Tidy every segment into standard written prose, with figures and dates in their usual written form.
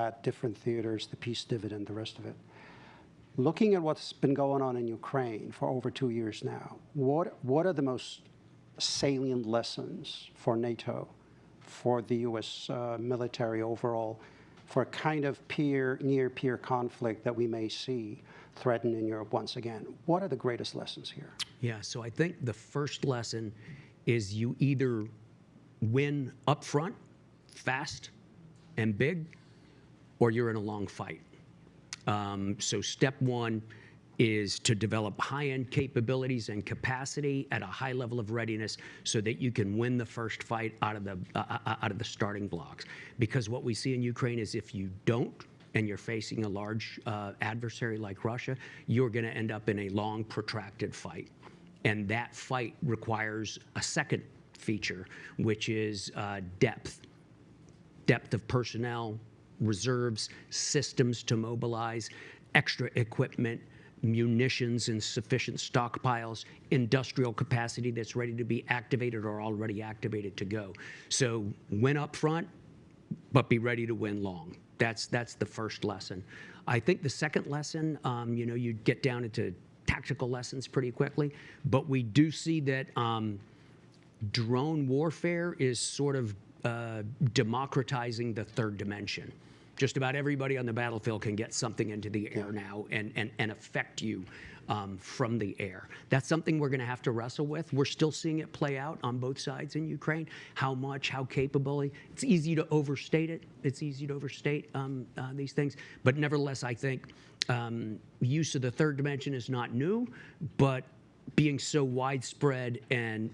combat, different theaters, the peace dividend, the rest of it. Looking at what's been going on in Ukraine for over 2 years now, what are the most salient lessons for NATO, for the U.S. Military overall, for a kind of near-peer conflict that we may see threatened in Europe once again? What are the greatest lessons here? Yeah, so I think the first lesson is you either win up front, fast and big, or you're in a long fight. So step one is to develop high-end capabilities and capacity at a high level of readiness so that you can win the first fight out of the starting blocks. Because what we see in Ukraine is if you don't, and you're facing a large adversary like Russia, you're going to end up in a long, protracted fight. And that fight requires a second feature, which is depth. Depth of personnel, reserves, systems to mobilize, extra equipment, munitions in sufficient stockpiles, industrial capacity that's ready to be activated or already activated to go. So win up front, but be ready to win long. That's the first lesson. I think the second lesson, you get down into tactical lessons pretty quickly, but we do see that drone warfare is sort of democratizing the third dimension. Just about everybody on the battlefield can get something into the air now and affect you from the air. That's something we're going to have to wrestle with. We're still seeing it play out on both sides in Ukraine. How much, how capably. It's easy to overstate it. It's easy to overstate these things. But nevertheless, I think use of the third dimension is not new, but being so widespread and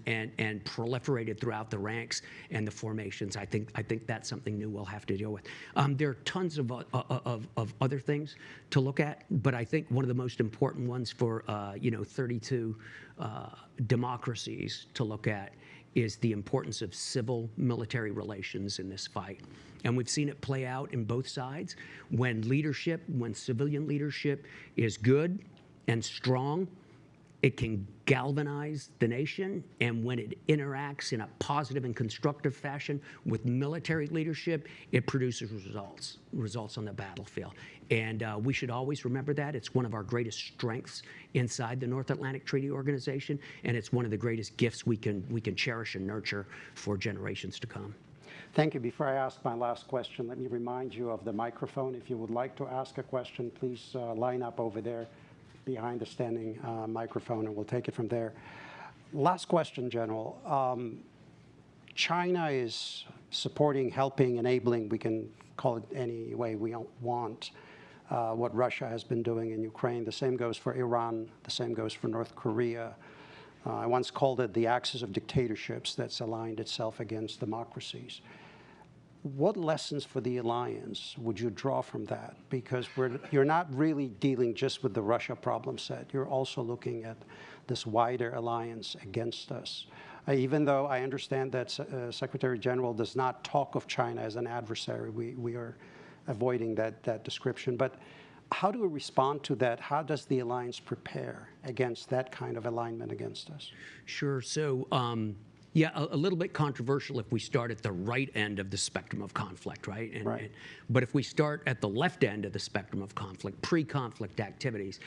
proliferated throughout the ranks and the formations, I think that's something new we'll have to deal with. There are tons of other things to look at, but I think one of the most important ones for 32 democracies to look at is the importance of civil-military relations in this fight. And we've seen it play out in both sides. When civilian leadership is good and strong, it can galvanize the nation, and when it interacts in a positive and constructive fashion with military leadership, it produces results on the battlefield. And we should always remember that. It's one of our greatest strengths inside the North Atlantic Treaty Organization, and it's one of the greatest gifts we can cherish and nurture for generations to come. Thank you. Before I ask my last question, let me remind you of the microphone. If you would like to ask a question, please line up over there behind the standing microphone, and we'll take it from there. Last question, General. China is supporting, helping, enabling, we can call it any way we want, what Russia has been doing in Ukraine. The same goes for Iran. The same goes for North Korea. I once called it the axis of dictatorships that's aligned itself against democracies. What lessons for the alliance would you draw from that? Because you're not really dealing just with the Russia problem set. You're also looking at this wider alliance against us. Even though I understand that Secretary General does not talk of China as an adversary, we are avoiding that description. But how do we respond to that? How does the alliance prepare against that kind of alignment against us? Sure. So, yeah, a little bit controversial if we start at the right end of the spectrum of conflict, right? But if we start at the left end of the spectrum of conflict, pre-conflict activities,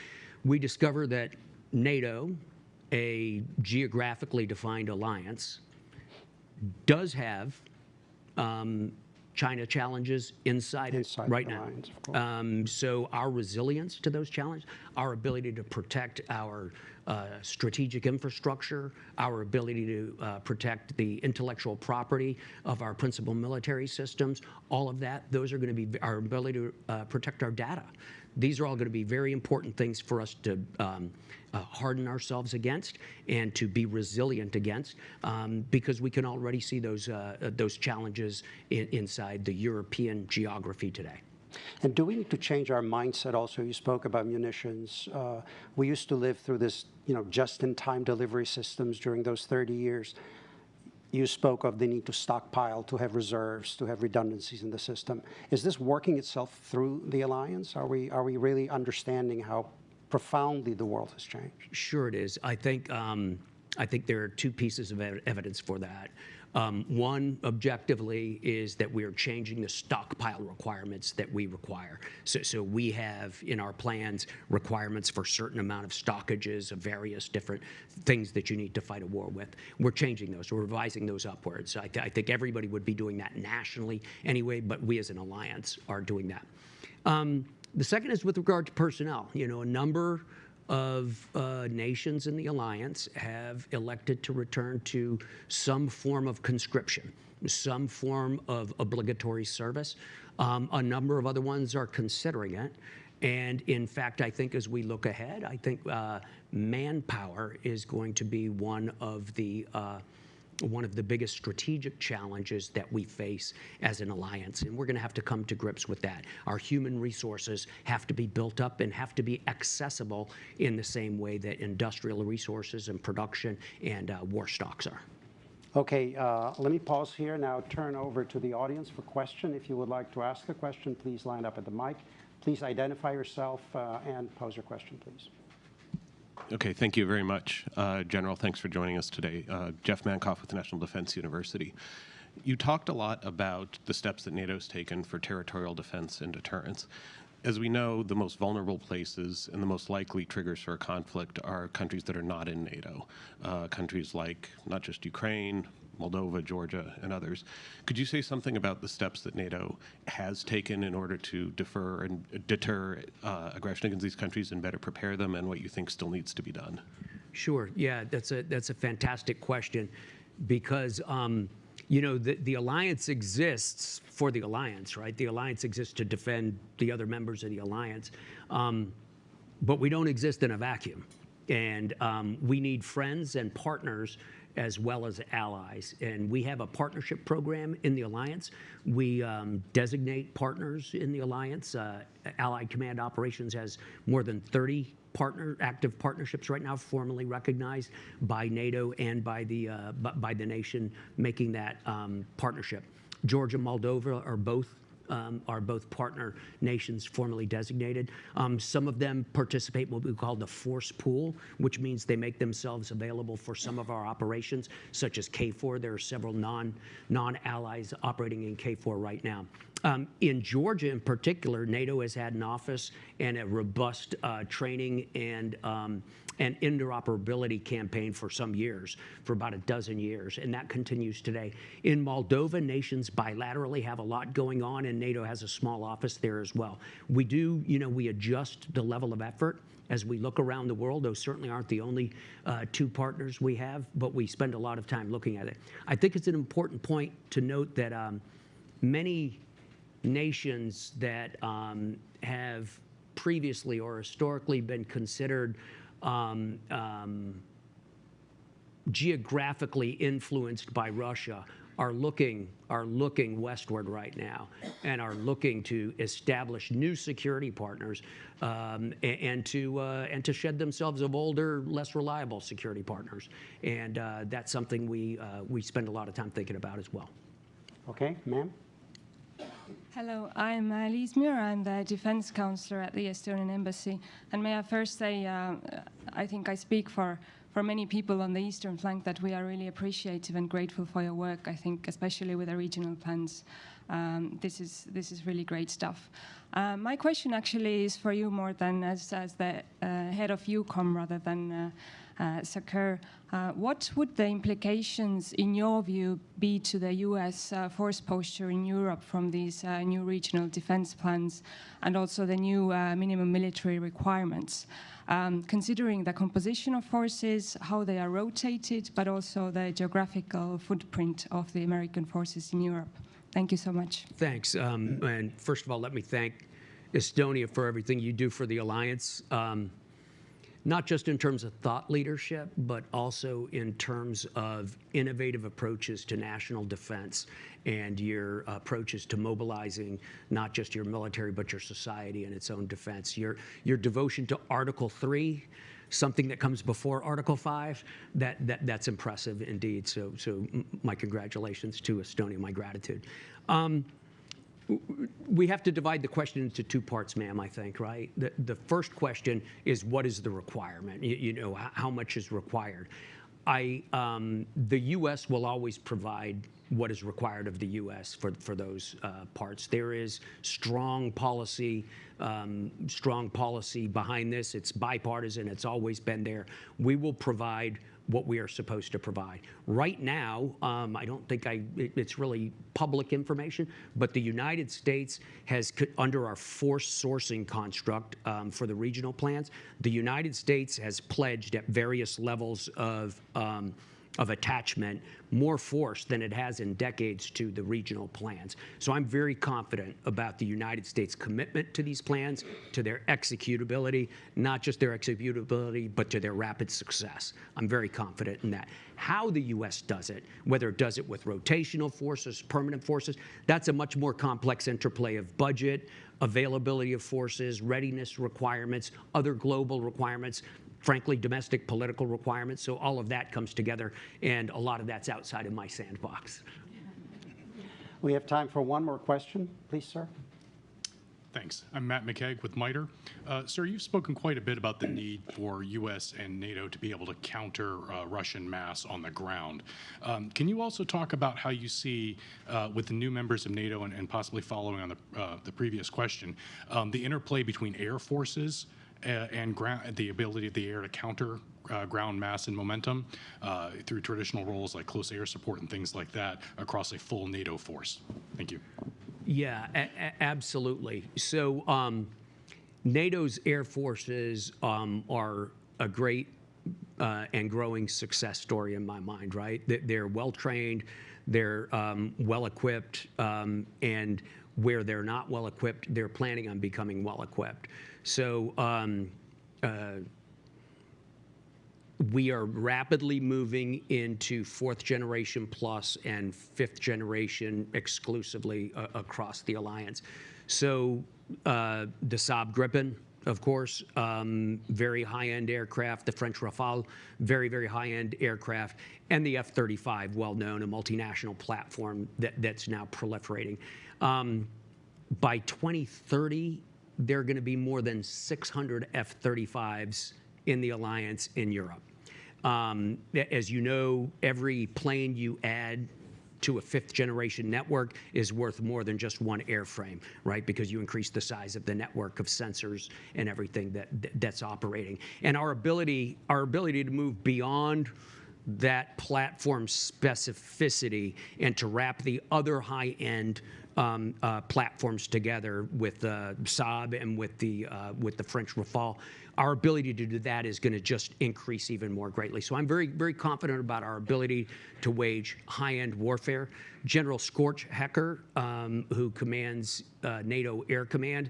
we discover that NATO, a geographically defined alliance, does have China challenges inside it right now. So our resilience to those challenges, our ability to protect our strategic infrastructure, our ability to protect the intellectual property of our principal military systems, all of that, those are going to be our ability to protect our data. These are all going to be very important things for us to harden ourselves against and to be resilient against, because we can already see those challenges inside the European geography today. And do we need to change our mindset also? You spoke about munitions. We used to live through this, just-in-time delivery systems during those 30 years. You spoke of the need to stockpile, to have reserves, to have redundancies in the system. Is this working itself through the alliance? Are we really understanding how profoundly the world has changed? Sure it is. I think there are two pieces of evidence for that. One, objectively, is that we are changing the stockpile requirements that we require. So we have in our plans requirements for a certain amount of stockages of various different things that you need to fight a war with. We're changing those. We're revising those upwards. I think everybody would be doing that nationally anyway, but we as an alliance are doing that. The second is with regard to personnel. A number of nations in the alliance have elected to return to some form of conscription, some form of obligatory service. A number of other ones are considering it. And in fact, I think as we look ahead, I think manpower is going to be one of the biggest strategic challenges that we face as an alliance, and we're going to have to come to grips with that. Our human resources have to be built up and have to be accessible in the same way that industrial resources and production and war stocks are. Okay, let me pause here now, turn over to the audience for question. If you would like to ask a question, please line up at the mic. Please identify yourself and pose your question, please. Okay, thank you very much. General, thanks for joining us today. Jeff Mankoff with National Defense University. You talked a lot about the steps that NATO's taken for territorial defense and deterrence. As we know, the most vulnerable places and the most likely triggers for a conflict are countries that are not in NATO. Countries like not just Ukraine, Moldova, Georgia, and others. Could you say something about the steps that NATO has taken in order to defer and deter aggression against these countries and better prepare them, and what you think still needs to be done? Sure. Yeah, that's a fantastic question, because the alliance exists for the alliance, right? The alliance exists to defend the other members of the alliance, but we don't exist in a vacuum, and we need friends and partners as well as allies. And we have a partnership program in the alliance. We designate partners in the alliance. Allied Command Operations has more than 30 active partnerships right now, formally recognized by NATO and by the nation making that partnership. Georgia and Moldova are both partner nations formally designated. Some of them participate in what we call the force pool, which means they make themselves available for some of our operations, such as KFOR. There are several non-allies operating in KFOR right now. In Georgia in particular, NATO has had an office and a robust training and interoperability campaign for some years, for about a dozen years, and that continues today. In Moldova, nations bilaterally have a lot going on, and NATO has a small office there as well. We adjust the level of effort as we look around the world. Those certainly aren't the only two partners we have, but we spend a lot of time looking at it. I think it's an important point to note that many nations that have previously or historically been considered geographically influenced by Russia are looking westward right now and are looking to establish new security partners and to shed themselves of older, less reliable security partners. And that's something we spend a lot of time thinking about as well. Okay, ma'am. Hello, I'm Liis Muir. I'm the defense counselor at the Estonian Embassy. And may I first say, I think I speak for many people on the eastern flank that we are really appreciative and grateful for your work. I think especially with the regional plans, this is really great stuff. My question actually is for you more than as the head of EUCOM rather than SACEUR. What would the implications, in your view, be to the U.S. Force posture in Europe from these new regional defense plans and also the new minimum military requirements, considering the composition of forces, how they are rotated, but also the geographical footprint of the American forces in Europe? Thank you so much. Thanks. And first of all, let me thank Estonia for everything you do for the alliance. Not just in terms of thought leadership, but also in terms of innovative approaches to national defense and your approaches to mobilizing not just your military, but your society in its own defense. Your devotion to Article 3, something that comes before Article 5, that's impressive indeed. So my congratulations to Estonia, my gratitude. We have to divide the question into two parts, ma'am, I think, right? The first question is, what is the requirement? How much is required? The U.S. will always provide what is required of the U.S. for those parts. There is strong policy behind this. It's bipartisan. It's always been there. We will provide what we are supposed to provide. Right now, I don't think it's really public information, but the United States has, under our force sourcing construct for the regional plans, the United States has pledged at various levels of attachment more force than it has in decades to the regional plans. So I'm very confident about the United States' commitment to these plans, to their executability, not just their executability, but to their rapid success. I'm very confident in that. How the U.S. does it, whether it does it with rotational forces, permanent forces, that's a much more complex interplay of budget, availability of forces, readiness requirements, other global requirements, frankly, domestic political requirements. So all of that comes together, and a lot of that's outside of my sandbox. We have time for one more question. Please, sir. Thanks. I'm Matt McKeag with MITRE. Sir, you've spoken quite a bit about the need for U.S. and NATO to be able to counter Russian mass on the ground. Can you also talk about how you see, with the new members of NATO and possibly following on the previous question, the interplay between air forces and the ability of the air to counter ground mass and momentum through traditional roles like close air support and things like that across a full NATO force? Thank you. Yeah, absolutely. So NATO's air forces are a great and growing success story in my mind, right? They're well-trained, they're well-equipped, and where they're not well-equipped, they're planning on becoming well-equipped. So we are rapidly moving into 4th generation plus and 5th generation exclusively across the alliance. So the Saab Gripen, of course, very high-end aircraft, the French Rafale, very, very high-end aircraft, and the F-35, well-known, a multinational platform that's now proliferating. By 2030, there are going to be more than 600 F-35s in the alliance in Europe. As you know, every plane you add to a 5th generation network is worth more than just one airframe, right? Because you increase the size of the network of sensors and everything that's operating. And our ability to move beyond that platform specificity and to wrap the other high-end platforms together with Saab and with the French Rafale, our ability to do that is going to just increase even more greatly. So I'm very, very confident about our ability to wage high-end warfare. General Scorch Hecker, who commands NATO Air Command,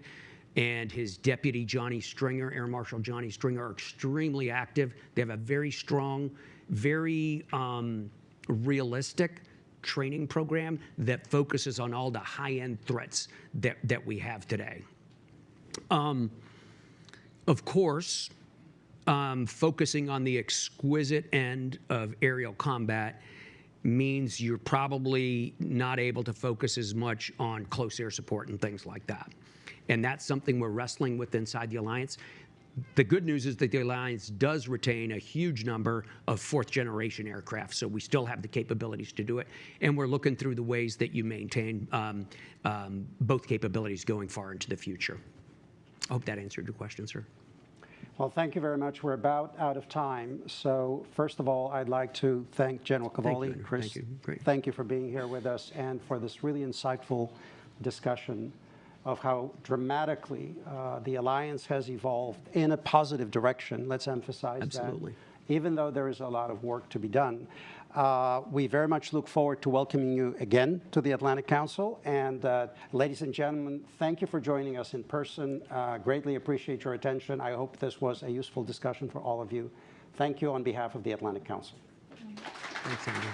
and his deputy Johnny Stringer, Air Marshal Johnny Stringer, are extremely active. They have a very strong, very realistic training program that focuses on all the high-end threats that we have today. Of course, focusing on the exquisite end of aerial combat means you're probably not able to focus as much on close air support and things like that. And that's something we're wrestling with inside the alliance. The good news is that the alliance does retain a huge number of 4th generation aircraft, so we still have the capabilities to do it, and we're looking through the ways that you maintain both capabilities going far into the future. I hope that answered your question, sir. Well, thank you very much. We're about out of time. So first of all, I'd like to thank General Cavalli. Chris, thank you. Great. Thank you for being here with us and for this really insightful discussion of how dramatically the alliance has evolved in a positive direction. Let's emphasize Absolutely. that. Even though there is a lot of work to be done. We very much look forward to welcoming you again to the Atlantic Council. And ladies and gentlemen, thank you for joining us in person. Greatly appreciate your attention. I hope this was a useful discussion for all of you. Thank you on behalf of the Atlantic Council. Thanks, Andrew.